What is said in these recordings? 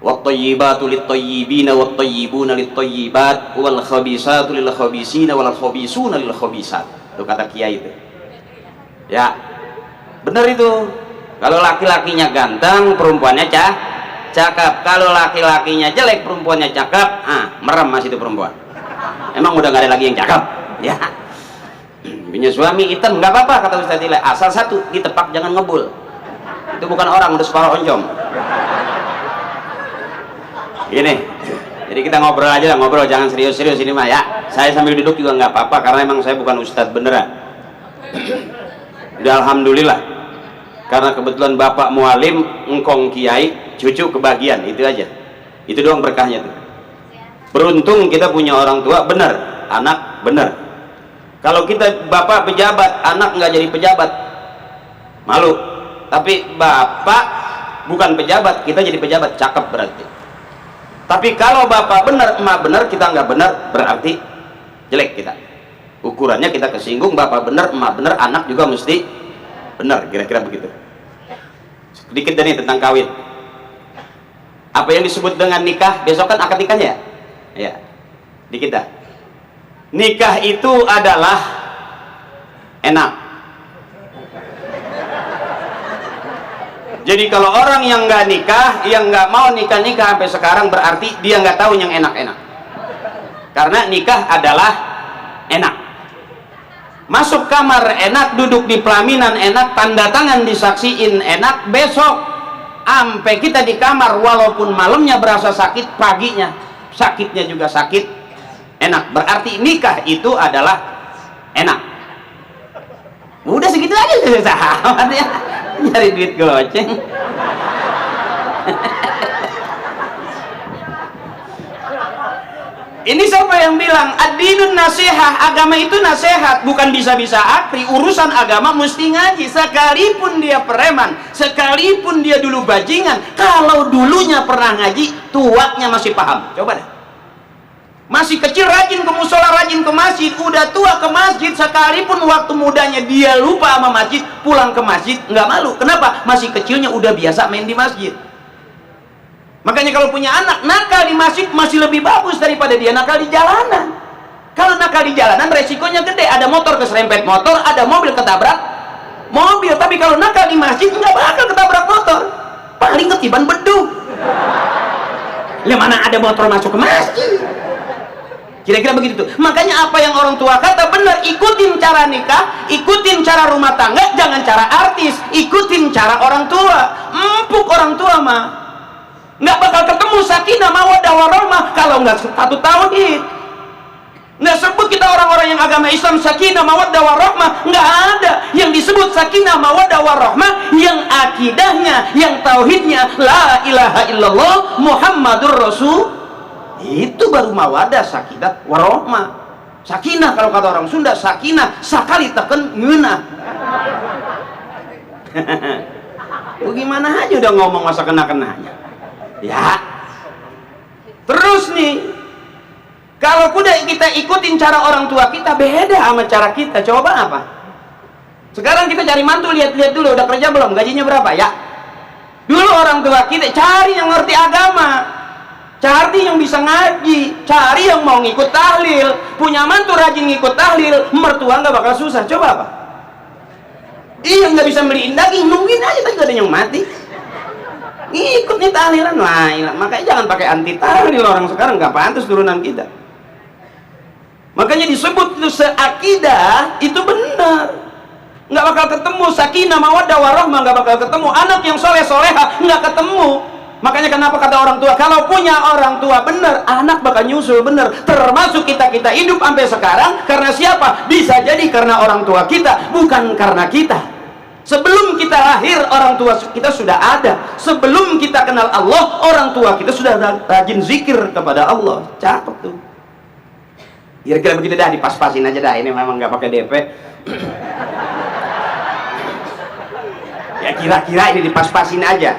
wat-thayyibatu lit-thayyibina wat-thayyibuna lit-thayyibat wal khabisatu lil khabisina wal khabisuna lil khabisat. Itu kata kiai itu. Ya, benar itu. Kalau laki-lakinya ganteng, perempuannya cakep. Kalau laki-lakinya jelek, perempuannya cakep, merem masih itu perempuan. Emang udah gak ada lagi yang cakep? Ya. Punya suami hitam nggak apa-apa kata Ustaz Ila, asal satu ditepak jangan ngebul. Itu bukan orang, udah separuh oncom. Gini, jadi kita ngobrol aja lah, ngobrol, jangan serius-serius ini mah ya. Saya sambil duduk juga nggak apa-apa karena emang saya bukan ustadz beneran. Udah alhamdulillah, karena kebetulan bapak mualim, engkong kiai, cucu kebagian, itu aja. Itu doang berkahnya tuh. Beruntung kita punya orang tua bener, anak bener. Kalau kita bapak pejabat, anak nggak jadi pejabat, malu. Tapi bapak bukan pejabat, kita jadi pejabat, cakep berarti. Tapi kalau bapak benar, emak benar, kita nggak benar, berarti jelek kita. Ukurannya kita kesinggung, bapak benar, emak benar, anak juga mesti benar, kira-kira begitu. Sedikit nih tentang kawin. Apa yang disebut dengan nikah? Besok kan akad nikah ya? Ya, dikit dah. Nikah itu adalah enak. Jadi kalau orang yang nggak nikah, yang nggak mau nikah sampai sekarang, berarti dia nggak tahu yang enak-enak. Karena nikah adalah enak. Masuk kamar enak, duduk di pelaminan enak, tanda tangan disaksiin enak, besok sampai kita di kamar walaupun malamnya berasa sakit, paginya sakitnya juga sakit, enak. Berarti nikah itu adalah enak. Udah segitu aja sahabat ya. Nyari duit goceng. Ini siapa yang bilang ad-dinun nasihat? Agama itu nasihat, bukan bisa-bisa akri. Urusan agama mesti ngaji. Sekalipun dia preman, sekalipun dia dulu bajingan, kalau dulunya pernah ngaji, tuanya masih paham. Coba deh. Masih kecil rajin ke musola, rajin ke masjid, udah tua ke masjid, sekalipun waktu mudanya dia lupa sama masjid, pulang ke masjid nggak malu. Kenapa? Masih kecilnya udah biasa main di masjid. Makanya kalau punya anak nakal di masjid masih lebih bagus daripada dia nakal di jalanan. Kalau nakal di jalanan resikonya gede, ada motor keserempet motor, ada mobil ketabrak mobil. Tapi kalau nakal di masjid nggak bakal ketabrak motor, paling ketiban beduk. Ya mana ada motor masuk ke masjid. Kira-kira begitu tuh. Makanya apa yang orang tua kata benar, ikutin cara nikah, ikutin cara rumah tangga, jangan cara artis, ikutin cara orang tua. Empuk orang tua mah nggak bakal ketemu sakinah mawaddah warahmah kalau nggak satu tauhid. Nggak sebut kita orang-orang yang agama Islam sakinah mawaddah warahmah, nggak ada. Yang disebut sakinah mawaddah warahmah yang akidahnya, yang tauhidnya la ilaha illallah Muhammadur Rasul. Itu baru mawadah, sakinah, warohmah. Sakinah kalau kata orang Sunda, sakinah sakali teken ngeunah. Gimana aja udah ngomong masa kena-kenanya. Ya. Terus nih, kalau kuda kita ikutin cara orang tua kita, beda sama cara kita. Coba apa? Sekarang kita cari mantu, lihat-lihat dulu udah kerja belum, gajinya berapa ya. Dulu orang tua kita cari yang ngerti agama, cari yang bisa ngaji, cari yang mau ngikut tahlil. Punya mantu rajin ngikut tahlil, mertua nggak bakal susah. Coba apa? Iya, nggak bisa beliin daging, nungguin aja tadi ada yang mati. Ngikut nih tahlilan, lah. Makanya jangan pakai anti tahlil, orang sekarang nggak pantas turunan kita. Makanya disebut itu seakidah, itu benar. Nggak bakal ketemu sakinah mawaddah warahmah, nggak bakal ketemu. Anak yang soleh soleha nggak ketemu. Makanya kenapa kata orang tua, kalau punya orang tua benar, anak bakal nyusul benar. Termasuk kita hidup sampai sekarang karena siapa? Bisa jadi karena orang tua kita, bukan karena kita. Sebelum kita lahir, orang tua kita sudah ada. Sebelum kita kenal Allah, orang tua kita sudah rajin zikir kepada Allah. Cakep tuh. Kira-kira begitu dah, dipas-pasin aja dah. Ini memang nggak pakai DP. Ya kira-kira ini dipas-pasin aja.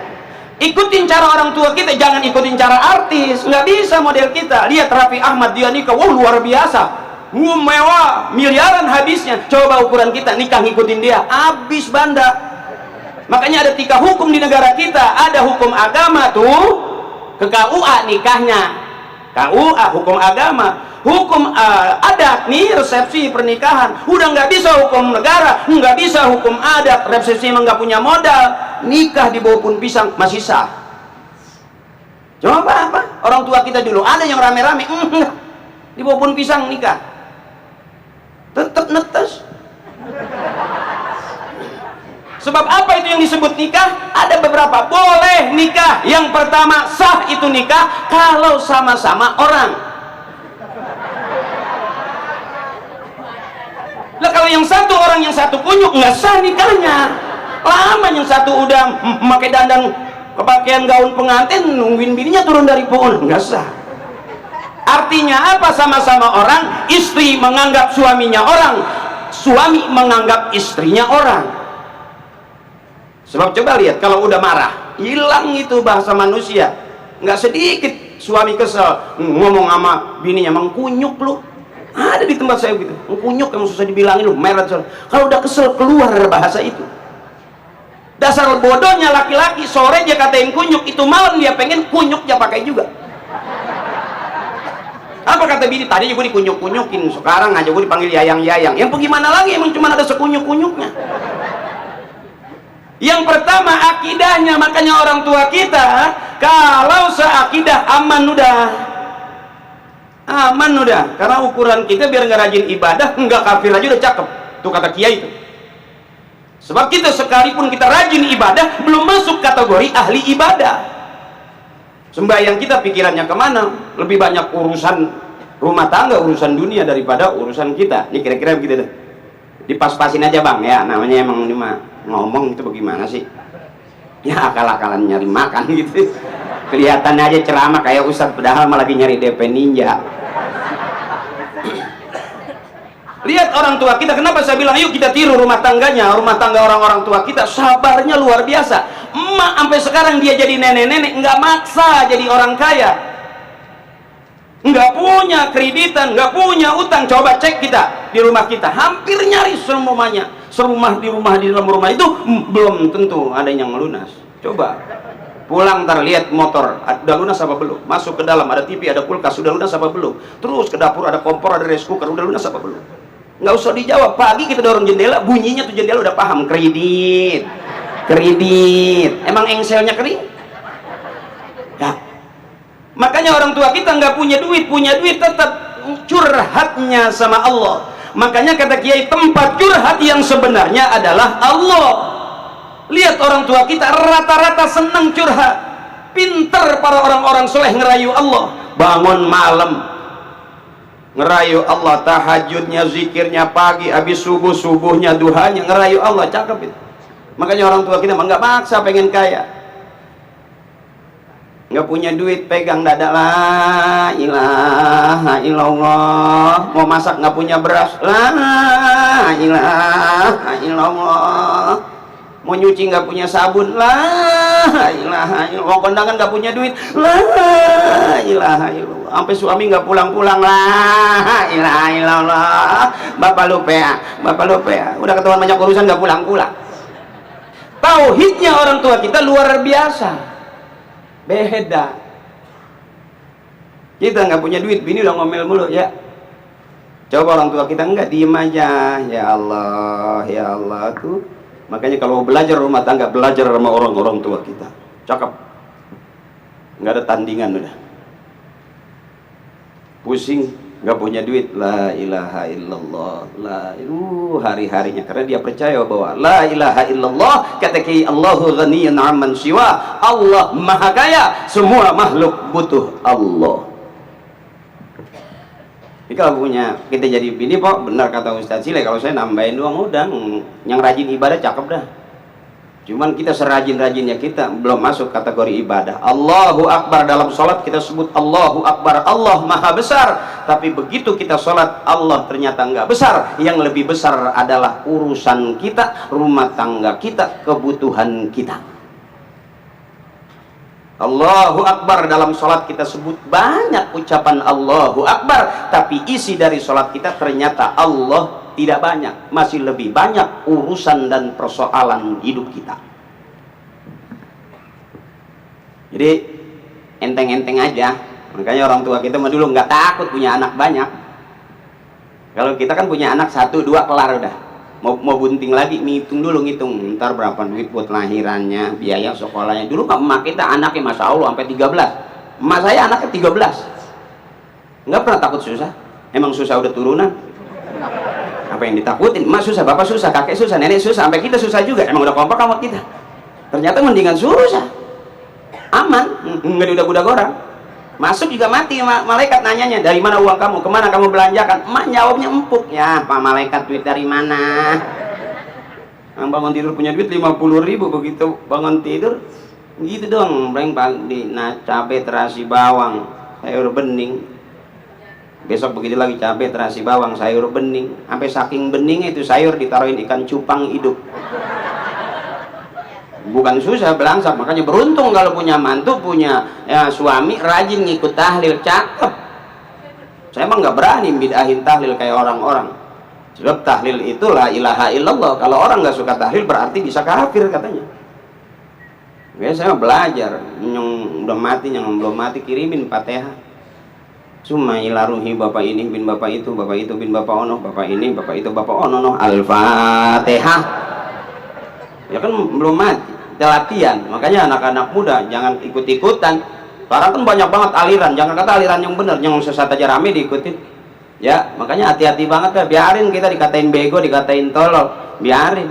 Ikutin cara orang tua kita, jangan ikutin cara artis. Nggak bisa model kita. Lihat Raffi Ahmad, dia nikah, wow luar biasa, mewah, miliaran habisnya. Coba ukuran kita, nikah ngikutin dia, habis banda. Makanya ada 3 hukum di negara kita. Ada hukum agama tuh, ke KUA nikahnya. KUA hukum agama, hukum adat nih resepsi pernikahan. Udah nggak bisa hukum negara, nggak bisa hukum adat. Resepsi emang nggak punya modal, nikah di bawah pohon pisang masih sah. Coba apa? Orang tua kita dulu ada yang rame-rame, di bawah pohon pisang nikah, tetap netes. Sebab apa itu yang disebut nikah? Ada beberapa. Boleh nikah. Yang pertama, sah itu nikah kalau sama-sama orang. Lah kalau yang satu orang, yang satu kunyuk, nggak sah nikahnya. Lama yang satu udah memakai dandan kepakaian gaun pengantin, nungguin bininya turun dari pohon, nggak sah. Artinya apa? Sama-sama orang. Istri menganggap suaminya orang, suami menganggap istrinya orang. Sebab coba lihat, kalau udah marah, hilang itu bahasa manusia. Nggak sedikit suami kesel, ngomong sama bininya, mengkunyuk lu. Ada di tempat saya gitu, mengkunyuk emang susah dibilangin lu, merah. Kalau udah kesel, keluar bahasa itu. Dasar bodohnya laki-laki, sore dia katain kunyuk, itu malam dia pengen kunyuknya pakai juga. Apa kata bini? Tadi gue dikunyuk-kunyukin, sekarang aja gue dipanggil yayang-yayang. Yang bagaimana lagi, emang cuma ada sekunyuk-kunyuknya. Yang pertama akidahnya. Makanya orang tua kita kalau seakidah aman udah, karena ukuran kita biar nggak rajin ibadah, nggak kafir aja udah cakep tuh kata kiai itu. Sebab kita sekalipun kita rajin ibadah belum masuk kategori ahli ibadah. Sembahyang kita pikirannya kemana? Lebih banyak urusan rumah tangga, urusan dunia daripada urusan kita. Ini kira-kira begitu deh. Dipas-pasin aja bang ya, namanya emang ini mah ngomong itu bagaimana sih ya, akal-akalan nyari makan gitu. Kelihatan aja ceramah kayak ustadz, padahal malah lagi nyari DP ninja. Lihat orang tua kita, kenapa saya bilang yuk kita tiru rumah tangganya, rumah tangga orang-orang tua kita. Sabarnya luar biasa. Emak sampai sekarang dia jadi nenek-nenek nggak maksa jadi orang kaya, nggak punya kreditan, nggak punya utang. Coba cek kita di rumah kita, hampir nyaris semuanya. Serumah di dalam rumah itu belum tentu ada yang lunas. Coba pulang ntar lihat motor udah lunas apa belum, masuk ke dalam ada TV, ada kulkas, udah lunas apa belum, terus ke dapur ada kompor, ada rice cooker, udah lunas apa belum. Nggak usah dijawab. Pagi kita dorong jendela, bunyinya tuh jendela udah paham, kredit. Emang engselnya kering ya. Makanya orang tua kita nggak punya duit tetap curhatnya sama Allah. Makanya kata kiai, tempat curhat yang sebenarnya adalah Allah. Lihat orang tua kita rata-rata senang curhat. Pinter para orang-orang soleh ngerayu Allah. Bangun malam ngerayu Allah, tahajudnya, zikirnya pagi, habis subuhnya, duhanya ngerayu Allah, cakep itu. Makanya orang tua kita nggak maksa pengen kaya. Nggak punya duit pegang dada, la ilaha illallah. Mau masak nggak punya beras, la ilaha illallah. Mau nyuci nggak punya sabun, la ilaha illallah. Mau kondangan nggak punya duit, la ilaha illallah. Sampai suami nggak pulang-pulang, la ilaha illallah. Bapak lupa ya, udah ketahuan banyak urusan nggak pulang-pulang. Tauhidnya orang tua kita luar biasa. Beda. Kita nggak punya duit, bini udah ngomel mulu ya. Coba orang tua kita enggak, diem aja. Ya Allah tuh. Makanya kalau belajar rumah tangga, belajar sama orang-orang tua kita. Cakep. Nggak ada tandingan udah. Pusing, nggak punya duit, la ilaha illallah, hari-harinya karena dia percaya bahwa la ilaha illallah, kata Kiai, Allahu ghaniyun 'amman siwa. Allah maha kaya, semua makhluk butuh Allah. Jadi kalau punya kita jadi bini, Pak, benar kata Ustaz Sile, kalau saya nambahin doang udah, yang rajin ibadah cakep dah. Cuman kita serajin-rajinnya kita belum masuk kategori ibadah. Allahu Akbar dalam sholat kita sebut Allahu Akbar, Allah maha besar. Tapi begitu kita sholat, Allah ternyata enggak besar. Yang lebih besar adalah urusan kita, rumah tangga kita, kebutuhan kita. Allahu Akbar dalam sholat kita sebut banyak ucapan Allahu Akbar, tapi isi dari sholat kita ternyata Allah tidak banyak, masih lebih banyak urusan dan persoalan hidup kita. Jadi enteng-enteng aja. Makanya orang tua kita mah dulu nggak takut punya anak banyak. Kalau kita kan punya anak 1, 2 kelar udah. Mau bunting lagi, ngitung dulu, ngitung ntar berapa duit buat lahirannya, biaya sekolahnya. Dulu emak kita anaknya masya Allah sampai 13. Emak saya anaknya 13. Nggak pernah takut susah. Emang susah udah turunan. Apa yang ditakutin? Emak susah, bapak susah, kakek susah, nenek susah, sampai kita susah juga. Emang udah kompak sama kita. Ternyata mendingan susah. Aman, nggak diudak-udak orang. Masuk juga mati, malaikat nanyanya, dari mana uang kamu, kemana kamu belanjakan? Emak jawabnya empuk, ya Pak Malaikat duit dari mana? Yang bangun tidur punya duit 50.000, begitu bangun tidur gitu dong, breng pagi, nah cabai terasi bawang, sayur bening. Besok begitu lagi cabai terasi bawang, sayur bening. Sampai saking beningnya itu sayur ditaruhin ikan cupang hidup. Bukan susah belangsak, makanya beruntung kalau punya mantu, punya ya, suami rajin ngikut tahlil, cakep. Saya emang nggak berani bidahin tahlil kayak orang-orang. Sebab tahlil itu la ilaha illallah. Kalau orang nggak suka tahlil berarti bisa kafir katanya. Ya, saya belajar, yang udah mati, yang belum mati kirimin Fatihah. Cuma ilaruhi bapak ini bin bapak itu bin bapak ono, bapak ini bapak itu bapak ono, no Al-Fatihah. Ya kan belum mati. Kita latihan. Makanya anak-anak muda jangan ikut-ikutan. Sekarang kan banyak banget aliran, jangan kata aliran yang benar, yang sesat aja rame diikutin. Ya, makanya hati-hati banget ya. Biarin kita dikatain bego, dikatain tolol, biarin.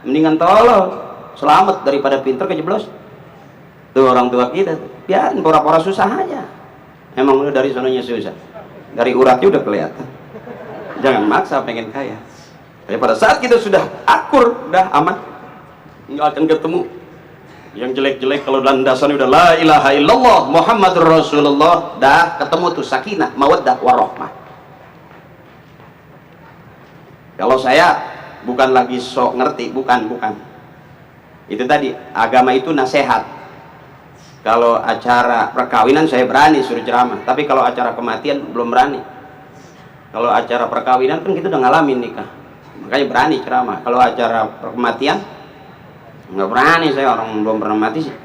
Mendingan tolol, selamat daripada pinter kejeblos. Tuh orang tua kita, biarin pura-pura susah aja. Emang udah dari sononya susah. Dari uratnya udah kelihatan. Jangan maksa pengen kaya. Tapi pada saat kita sudah akur, udah aman, nggak akan ketemu yang jelek-jelek. Kalau landasannya udah la ilaha illallah Muhammadur Rasulullah, dah ketemu tuh sakinah, mawaddah, warahmah. Kalau saya bukan lagi sok ngerti, bukan. Itu tadi, agama itu nasihat. Kalau acara perkawinan saya berani suruh ceramah, tapi kalau acara kematian belum berani. Kalau acara perkawinan kan kita udah ngalamin nikah, makanya berani ceramah. Kalau acara kematian nggak berani, saya orang belum pernah mati sih.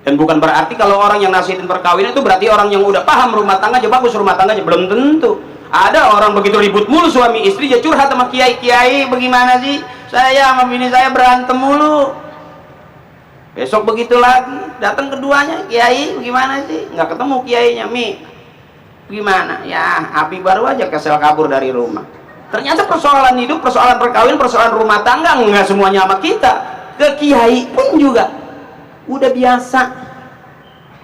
Dan bukan berarti kalau orang yang nasihatin perkawinan itu berarti orang yang udah paham rumah tangga aja bagus, rumah tangga aja belum tentu. Ada orang begitu ribut mulu suami istri, dia curhat sama kiai, bagaimana sih saya sama bini saya berantem mulu. Besok begitu lagi, datang keduanya, kiai bagaimana sih, nggak ketemu kiainya, gimana ya, api baru aja kesel kabur dari rumah. Ternyata persoalan hidup, persoalan perkawinan, persoalan rumah tangga nggak semuanya sama kita. Ke kiai pun juga udah biasa.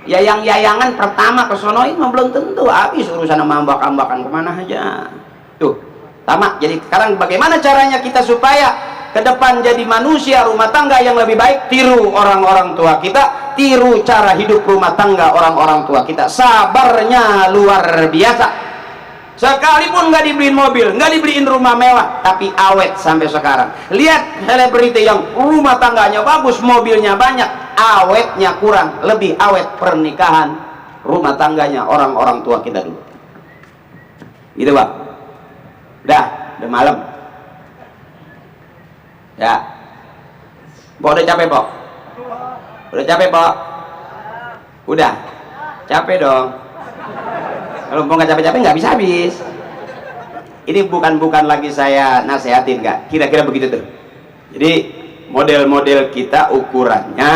Yayang-yayangan pertama kesonoin mah belum tentu habis urusan sama ambak-ambakan kemana aja. Tuh, tamak. Jadi sekarang bagaimana caranya kita supaya ke depan jadi manusia rumah tangga yang lebih baik? Tiru orang-orang tua kita, tiru cara hidup rumah tangga orang-orang tua kita. Sabarnya luar biasa. Sekalipun nggak dibeliin mobil, nggak dibeliin rumah mewah, tapi awet sampai sekarang. Lihat selebriti yang rumah tangganya bagus, mobilnya banyak, awetnya kurang. Lebih awet pernikahan rumah tangganya orang-orang tua kita dulu. Gitu Pak. Udah malam. Ya. Pok udah capek Pok? Udah capek Pok? Udah. Capek dong. Kalau mau nggak capek-capek nggak bisa habis. Ini bukan lagi saya nasehatin, nggak. Kira-kira begitu tuh. Jadi model-model kita ukurannya,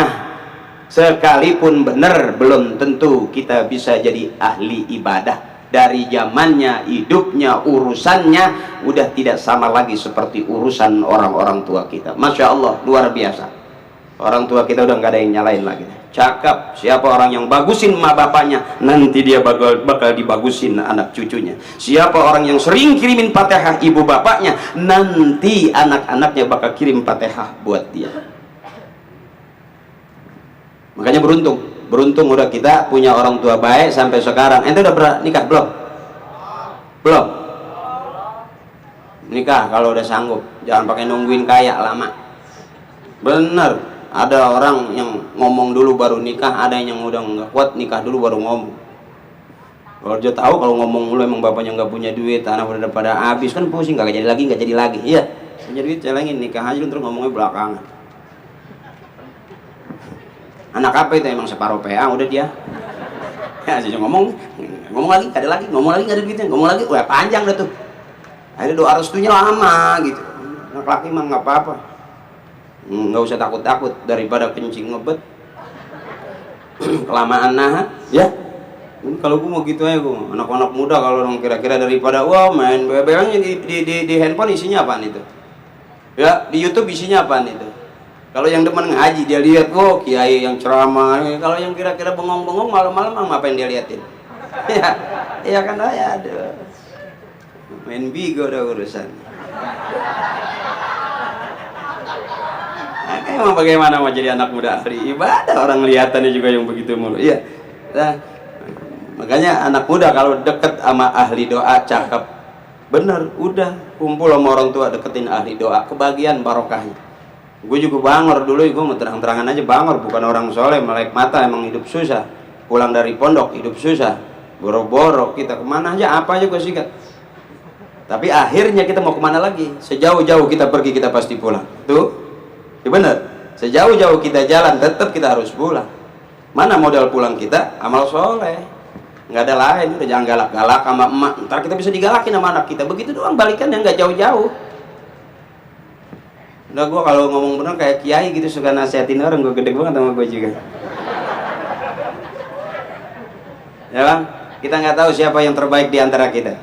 sekalipun benar belum tentu kita bisa jadi ahli ibadah. Dari zamannya, hidupnya, urusannya udah tidak sama lagi seperti urusan orang-orang tua kita. Masya Allah, luar biasa. Orang tua kita udah nggak ada yang nyalain lagi. Cakep. Siapa orang yang bagusin emak bapaknya, nanti dia bakal dibagusin anak cucunya. Siapa orang yang sering kirimin Fatihah ibu bapaknya, nanti anak-anaknya bakal kirim Fatihah buat dia. Makanya beruntung udah kita punya orang tua baik sampai sekarang. Ente udah nikah belum? Belum? Nikah kalau udah sanggup, jangan pakai nungguin kaya lama. Bener. Ada orang yang ngomong dulu baru nikah, ada yang udah nggak kuat nikah dulu baru ngomong. Kalau dia tahu kalau ngomong lu emang bapaknya nggak punya duit, anak udah pada habis, kan pusing, nggak jadi lagi. Iya, punya duit celengin nikah aja terus ngomongnya belakangan. Anak apa itu? Emang separuh PA udah dia. Ya, saya ngomong lagi, ada lagi, ngomong lagi nggak ada duitnya, ngomong lagi, wah panjang dah tuh. Akhirnya doa restunya lama gitu. Anak laki mah nggak apa-apa, nggak usah takut-takut daripada kencing ngebet. Kelamaan nahan, ya. Kalau gue mau gitu aja gue, anak-anak muda kalau dong kira-kira daripada wah main bebelnya di handphone isinya apaan itu? Ya di YouTube isinya apaan itu? Kalau yang demen ngaji dia lihat, oh kiai yang ceramah. Kalau yang kira-kira bengong-bengong malam-malam ngapain dia liatin? Ya kan ya ada. Main bigo udah urusan. Nah, emang bagaimana mau jadi anak muda ahli ibadah orang lihatannya juga yang begitu mulu. Iya. Nah, makanya anak muda kalau deket sama ahli doa cakep, bener, udah kumpul sama orang tua deketin ahli doa, kebagian barokahnya. Gue juga bangor dulu, gue mau terang-terangan aja bangor, bukan orang soleh, melek mata, emang hidup susah. Pulang dari pondok hidup susah, boro-boro kita kemana aja, apa aja gue sikat. Tapi akhirnya kita mau kemana lagi? Sejauh-jauh kita pergi kita pasti pulang. Tuh, ya bener. Sejauh-jauh kita jalan tetap kita harus pulang. Mana modal pulang kita? Amal soleh. Nggak ada lain, udah jangan galak-galak sama emak, ntar kita bisa digalakin sama anak kita, begitu doang balikan yang nggak jauh-jauh. Udah gue kalau ngomong bener kayak kiai gitu, suka nasihatin orang, gue gede banget sama gue juga. Ya bang, kita nggak tahu siapa yang terbaik di antara kita.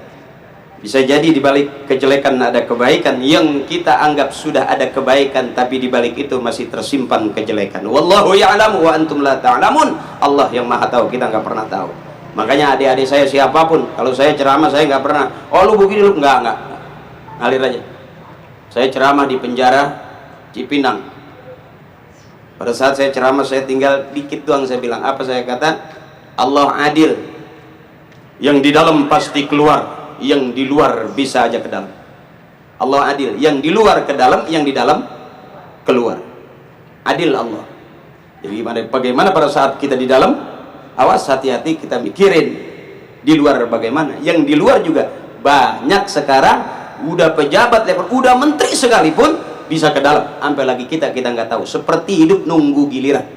Bisa jadi di balik kejelekan ada kebaikan, yang kita anggap sudah ada kebaikan, tapi di balik itu masih tersimpan kejelekan. Wallahu ya'lamu wa antum la ta'lamun. Allah yang maha tahu, kita nggak pernah tahu. Makanya adik-adik saya siapapun, kalau saya ceramah saya nggak pernah, oh lu begini lu, nggak, ngalir aja. Saya ceramah di penjara Cipinang. Pada saat saya ceramah saya tinggal dikit doang, saya bilang apa, saya kata Allah adil, yang di dalam pasti keluar, yang di luar bisa aja ke dalam. Allah adil, yang di luar ke dalam, yang di dalam keluar. Adil Allah. Jadi bagaimana pada saat kita di dalam, awas hati-hati kita mikirin di luar bagaimana. Yang di luar juga banyak sekarang, udah pejabat level, udah menteri sekalipun bisa ke dalam. Sampai lagi kita nggak tahu. Seperti hidup nunggu giliran.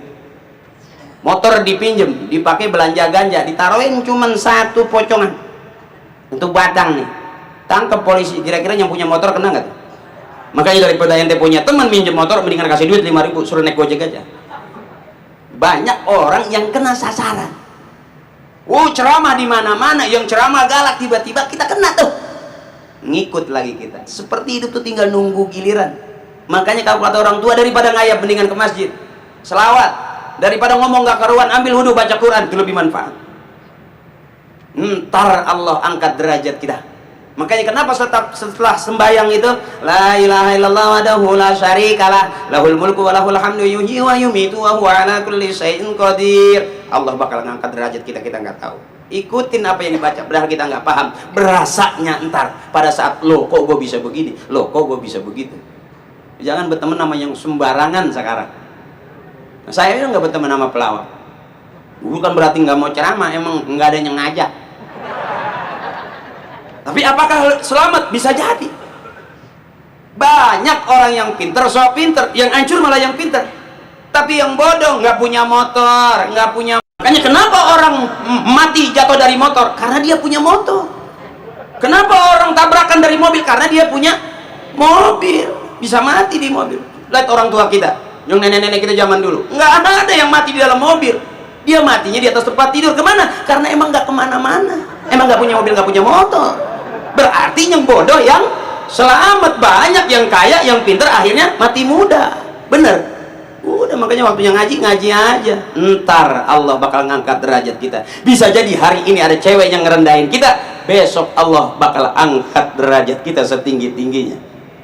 Motor dipinjem, dipakai belanja ganja, ditaruhin cuman satu pocongan untuk batang nih. Tangkap polisi, kira-kira yang punya motor kena nggak tuh? Makanya daripada ente punya teman minjem motor, mendingan kasih duit 5.000 suruh naik gojek aja. Banyak orang yang kena sasaran. Ceramah di mana-mana, yang ceramah galak, tiba-tiba kita kena tuh. Ngikut lagi kita. Seperti hidup tuh tinggal nunggu giliran. Makanya kalau kata orang tua, daripada ngayap mendingan ke masjid. Selawat. Daripada ngomong gak karuan, ambil wudhu baca Quran, itu lebih manfaat. Ntar Allah angkat derajat kita. Makanya kenapa setelah sembahyang itu la ilaha illallah wahdahu la syarikalah lahul mulku wa lahul hamdu yuhyi wa yumitu wa huwa ala kulli syai'in qadir. Allah bakal ngangkat derajat kita nggak tahu. Ikutin apa yang dibaca, padahal kita nggak paham. Berasanya ntar pada saat loh kok gue bisa begini, loh kok gue bisa begitu. Jangan berteman sama yang sembarangan sekarang. Nah, saya nggak berteman sama pelawak. Bukan berarti nggak mau ceramah, emang nggak ada yang ngajak. Tapi apakah selamat? Bisa jadi. Banyak orang yang pinter, so pinter, yang hancur malah yang pinter. Tapi yang bodoh nggak punya motor, nggak punya. Makanya kenapa orang mati jatuh dari motor? Karena dia punya motor. Kenapa orang tabrakan dari mobil? Karena dia punya mobil. Bisa mati di mobil. Lihat orang tua kita, yang nenek-nenek kita zaman dulu, nggak ada yang mati di dalam mobil. Dia matinya di atas tempat tidur. Kemana? Karena emang nggak kemana-mana. Emang nggak punya mobil, nggak punya motor. Berarti yang bodoh yang selamat. Banyak yang kaya, yang pinter akhirnya mati muda. Bener? Udah, makanya waktunya ngaji aja. Ntar Allah bakal ngangkat derajat kita. Bisa jadi hari ini ada cewek yang ngerendahin kita, besok Allah bakal angkat derajat kita setinggi-tingginya.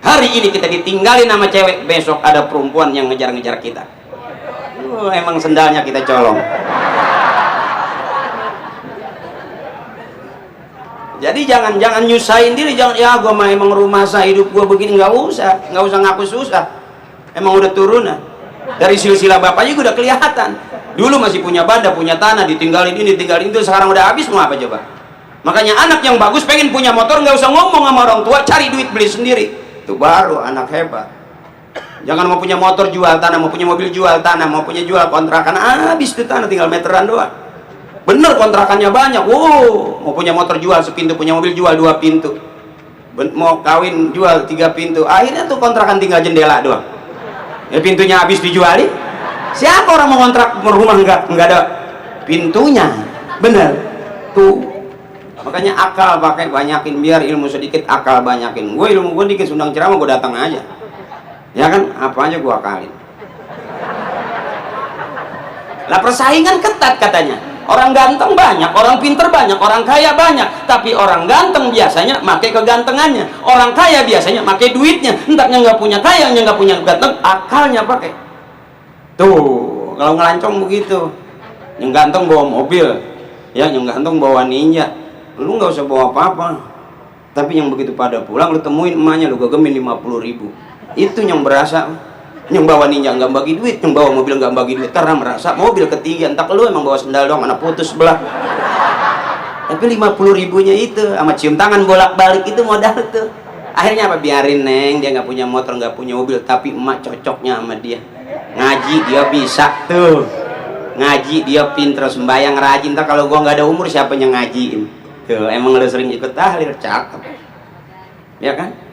Hari ini kita ditinggalin sama cewek, besok ada perempuan yang ngejar-ngejar kita. Emang sendalnya kita colong. Jadi jangan nyusahin diri, jangan ya gue mah emang rumah saya hidup gue begini, nggak usah ngaku susah. Emang udah turunan dari silsilah bapaknya gue udah kelihatan. Dulu masih punya banda, punya tanah, ditinggalin ini, ditinggalin itu, sekarang udah habis, mau apa coba? Makanya anak yang bagus pengen punya motor, nggak usah ngomong sama orang tua, cari duit beli sendiri. Itu baru anak hebat. Jangan mau punya motor jual tanah, mau punya mobil jual tanah, mau punya jual kontrakan, habis itu tanah tinggal meteran doang. Bener kontrakannya banyak. Wow, mau punya motor jual sepintu, punya mobil jual 2 pintu. Mau kawin jual 3 pintu. Akhirnya tuh kontrakan tinggal jendela doang. Ya pintunya habis dijualin. Siapa orang mau kontrak rumah enggak ada pintunya. Bener. Tuh. Makanya akal pakai banyakin, biar ilmu sedikit akal banyakin. Gue ilmu gue dikit, undang ceramah gue datang aja. Ya kan, apa aja gue akalin. Lah persaingan ketat katanya. Orang ganteng banyak, orang pinter banyak, orang kaya banyak. Tapi orang ganteng biasanya pakai kegantengannya. Orang kaya biasanya pakai duitnya. Entahnya nggak punya kaya, nggak punya ganteng, akalnya pakai. Tuh, kalau ngelancong begitu. Yang ganteng bawa mobil, ya, yang ganteng bawa ninja. Lu nggak usah bawa apa-apa. Tapi yang begitu pada pulang, lu temuin emaknya, lu gegemin 50.000. Itu yang berasa. Yang bawa ninja nggak bagi duit, yang bawa mobil nggak bagi duit karena merasa mobil ketiga. Entah lu emang bawa sendal doang, mana putus sebelah. Tapi 50.000-nya itu sama cium tangan bolak-balik itu modal tuh. Akhirnya apa? Biarin neng, dia nggak punya motor, nggak punya mobil, tapi emak cocoknya sama dia. Ngaji dia bisa tuh, ngaji dia pinter, sembahyang rajin. Ntar kalau gua nggak ada umur siapa yang ngajiin? Tuh emang lu sering ikut tahlil, cakep, ya kan?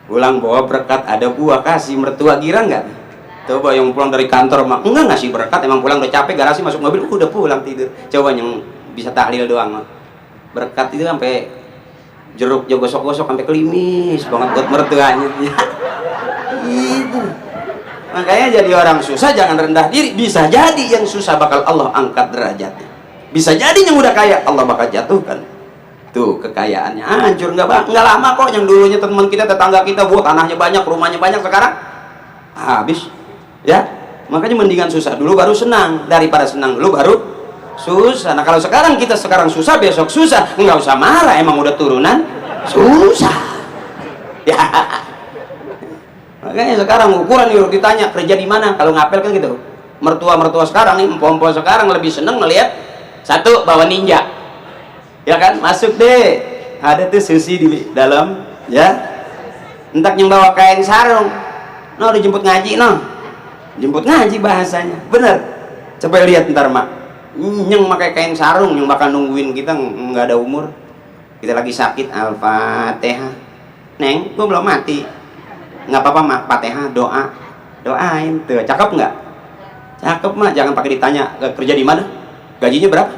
Pulang bawa berkat, ada buah, kasih mertua girang nggak? Coba yang pulang dari kantor mah enggak ngasih berkat, emang pulang udah capek, garasi masuk mobil udah pulang tidur. Coba yang bisa tahlil doang mah berkat itu sampai jeruk jo gosok-gosok sampai kelimis banget buat mertuanya. Itu makanya jadi orang susah jangan rendah diri. Bisa jadi yang susah bakal Allah angkat derajatnya, bisa jadi yang udah kaya Allah bakal jatuhkan tuh kekayaannya, hancur. Nggak lama kok. Yang dulunya teman kita, tetangga kita, buat tanahnya banyak, rumahnya banyak, sekarang habis ya. Makanya mendingan susah dulu baru senang, daripada senang dulu baru susah. Nah kalau sekarang kita sekarang susah, besok susah, nggak usah marah, emang udah turunan susah ya. Makanya sekarang ukuran yuk ditanya kerja di mana, kalau ngapel kan gitu. Mertua sekarang nih, empom-empom sekarang lebih seneng ngelihat satu bawa ninja, ya kan, masuk deh, ada tuh sushi di dalam, ya, entak yang bawa kain sarung, no dijemput ngaji, no jemput ngaji bahasanya, bener. Coba lihat ntar mak, yang pakai kain sarung, yang bakal nungguin kita nggak ada umur, kita lagi sakit, Al-Fatihah, neng, gua belum mati, nggak apa-apa mak, Fatihah, doain, tuh, cakep nggak? Cakep mak, jangan pakai ditanya kerja di mana, gajinya berapa,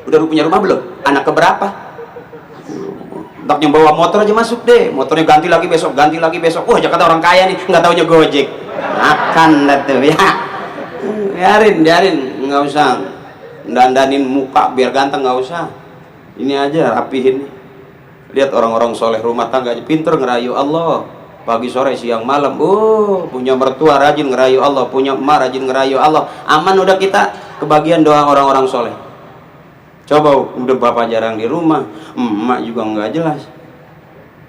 udah punya rumah belum, anak keberapa. Entak yang bawa motor aja masuk deh, motornya ganti lagi besok, wah Jakarta orang kaya nih, nggak taunya Gojek, makan dah tuh ya. Biarin, nggak usah dandanin muka biar ganteng, nggak usah. Ini aja rapihin. Lihat orang-orang soleh rumah tangganya pinter ngerayu Allah, pagi sore siang malam. Punya mertua rajin ngerayu Allah, punya emak rajin ngerayu Allah. Aman udah kita, kebagian doa orang-orang soleh. Coba udah bapak jarang di rumah, emak juga nggak jelas.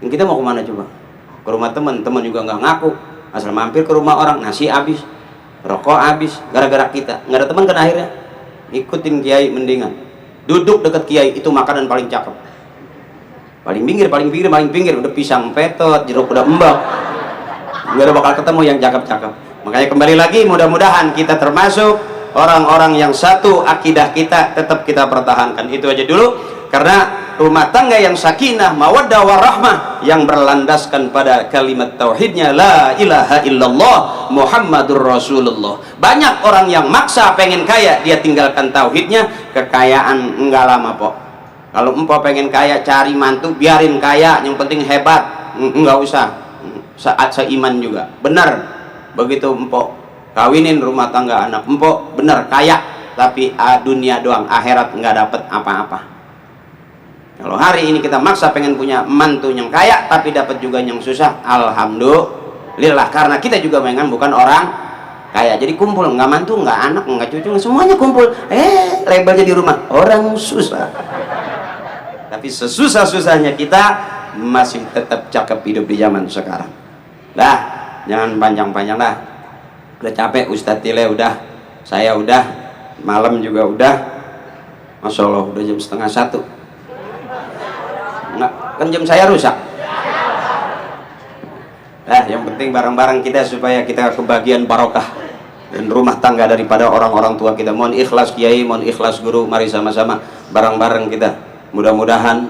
Yang kita mau kemana coba? Ke rumah teman juga nggak ngaku, asal mampir ke rumah orang, nasi habis, rokok habis, gara-gara kita nggak ada teman kan. Akhirnya ikutin kiai, mendingan duduk dekat kiai, itu makanan paling cakep, paling pinggir, udah pisang petot, jeruk udah embak, nggak ada bakal ketemu yang cakep-cakep. Makanya kembali lagi, mudah-mudahan kita termasuk orang-orang yang satu akidah kita tetap kita pertahankan. Itu aja dulu, karena rumah tangga yang sakinah, mawaddah warahmah, yang berlandaskan pada kalimat tauhidnya la ilaha illallah Muhammadur Rasulullah. Banyak orang yang maksa pengen kaya, dia tinggalkan tauhidnya, kekayaan enggak lama pok. Kalau empok pengen kaya, cari mantu, biarin kaya, yang penting hebat, enggak usah saat seiman juga, benar. Begitu empok kawinin rumah tangga anak empok, bener kaya, tapi dunia doang, akhirat nggak dapet apa-apa. Kalau hari ini kita maksa pengen punya mantu yang kaya tapi dapat juga yang susah, alhamdulillah, karena kita juga memang bukan orang kaya. Jadi kumpul, nggak mantu, nggak anak, nggak cucu, semuanya kumpul, labelnya di rumah orang susah. Tapi sesusah-susahnya kita masih tetap cakep hidup di zaman sekarang. Dah, jangan panjang-panjang dah. Udah capek Ustadz Tile, udah, saya udah, malam juga udah, Masya Allah udah jam 12:30. Enggak, kan jam saya rusak. Nah, yang penting barang-barang kita supaya kita kebagian barokah dan rumah tangga daripada orang-orang tua kita. Mohon ikhlas kiai, mohon ikhlas guru, mari sama-sama bareng-bareng kita. Mudah-mudahan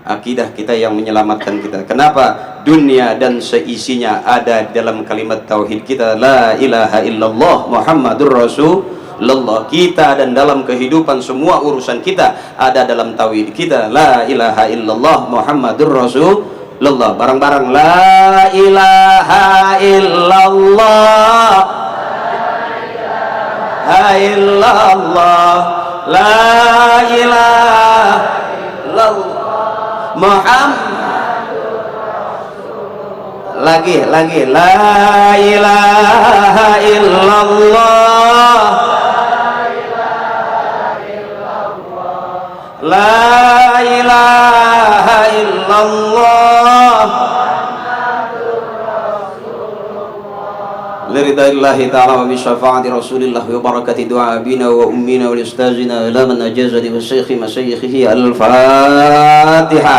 akidah kita yang menyelamatkan kita. Kenapa? Dunia dan seisinya ada dalam kalimat tauhid kita, la ilaha illallah Muhammadur Rasulullah. Kita dan dalam kehidupan semua urusan kita ada dalam tauhid kita, la ilaha illallah Muhammadur Rasulullah. Bareng-bareng, la ilaha illallah, la illallah, la ilaha illallah Muhammad. Lagi, la ilaha illallah, la ilaha illallah liridaillahi ta'ala wa bisyafaati rasulillah wa barakati du'a abina wa ummina wa ustazina ila man ajazani wa syekhi masyayikhihi al-Fatiha.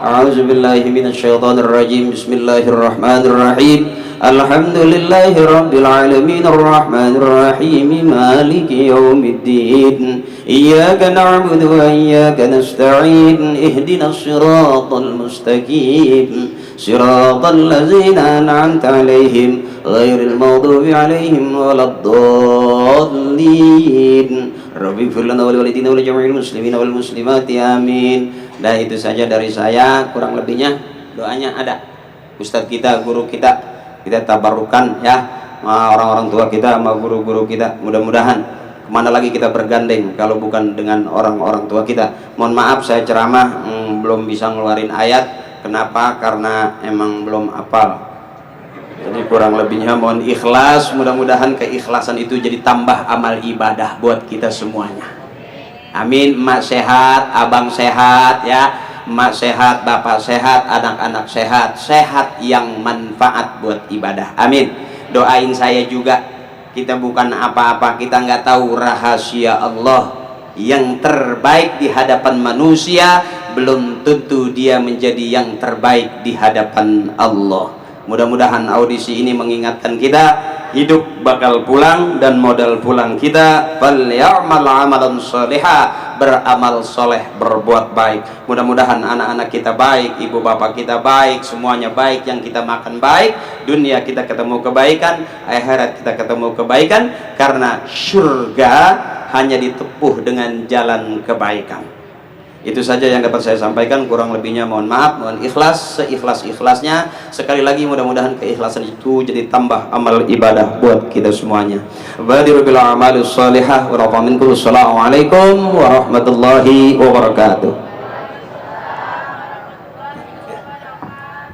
A'udzu billahi minasyaitonir rajim. Bismillahirrahmanirrahim. Alhamdulillahi rabbil alamin arrahmanir rahim maliki yaumiddin. Iyyaka na'budu wa iyyaka nasta'in. Ihdinas siratal mustaqim. Siratal ladzina an'amta 'alaihim ghairil maghdubi 'alaihim waladdallin. Rabbi ighfir lana wa liwalidina wa lijami'il muslimina wal muslimati amin. Nah, itu saja dari saya, kurang lebihnya doanya ada. Ustadz kita, guru kita, kita tabarukan ya, orang-orang tua kita sama guru-guru kita. Mudah-mudahan kemana lagi kita bergandeng kalau bukan dengan orang-orang tua kita. Mohon maaf saya ceramah belum bisa ngeluarin ayat. Kenapa? Karena emang belum hafal. Jadi kurang lebihnya mohon ikhlas. Mudah-mudahan keikhlasan itu jadi tambah amal ibadah buat kita semuanya. Amin. Emak sehat, abang sehat ya. Emak sehat, bapak sehat, anak-anak sehat. Sehat yang manfaat buat ibadah. Amin. Doain saya juga. Kita bukan apa-apa, kita nggak tahu rahasia Allah yang terbaik di hadapan manusia, belum tentu dia menjadi yang terbaik di hadapan Allah. Mudah-mudahan audisi ini mengingatkan kita, hidup bakal pulang dan modal pulang kita falyamal amalan sholiha, beramal soleh, berbuat baik. Mudah-mudahan anak-anak kita baik, ibu bapak kita baik, semuanya baik, yang kita makan baik, dunia kita ketemu kebaikan, akhirat kita ketemu kebaikan, karena surga hanya ditepuh dengan jalan kebaikan. Itu saja yang dapat saya sampaikan, kurang lebihnya mohon maaf, mohon ikhlas, seikhlas-ikhlasnya. Sekali lagi mudah-mudahan keikhlasan itu jadi tambah amal ibadah buat kita semuanya. Badiru bil a'malis shalihah wa rafa minkum. Assalamualaikum warahmatullahi wabarakatuh.